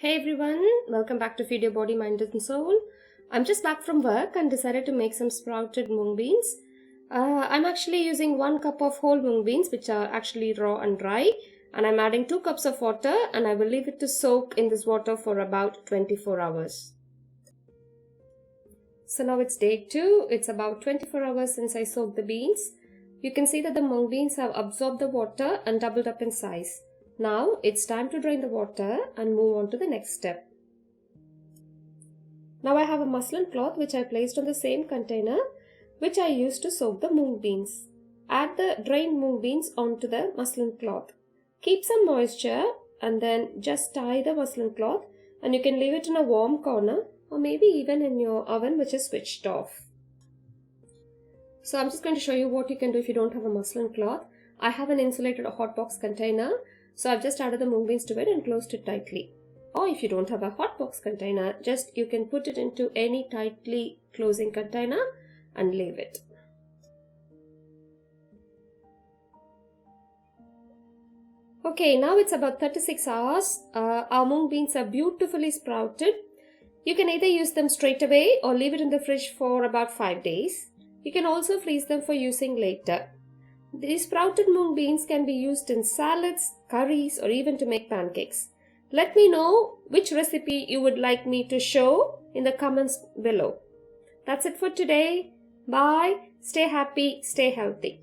Hey everyone, welcome back to Feed Your Body, Mind and Soul. I'm just back from work and decided to make some sprouted mung beans. I'm actually using 1 cup of whole mung beans, which are actually raw and dry, and I'm adding 2 cups of water, and I will leave it to soak in this water for about 24 hours. So now it's day 2. It's about 24 hours since I soaked the beans. You can see that the mung beans have absorbed the water and doubled up in size. Now it's time to drain the water and move on to the next step. Now I have a muslin cloth which I placed on the same container which I used to soak the mung beans. Add the drained mung beans onto the muslin cloth. Keep some moisture and then just tie the muslin cloth, and you can leave it in a warm corner or maybe even in your oven which is switched off. So I'm just going to show you what you can do if you don't have a muslin cloth. I have an insulated hot box container. So I've just added the mung beans to it and closed it tightly. Or if you don't have a hot box container, you can put it into any tightly closing container and leave it. Okay, now it's about 36 hours. Our mung beans are beautifully sprouted. You can either use them straight away or leave it in the fridge for about 5 days. You can also freeze them for using later. These sprouted mung beans can be used in salads, curries, or even to make pancakes. Let me know which recipe you would like me to show in the comments below. That's it for today. Bye. Stay happy, stay healthy.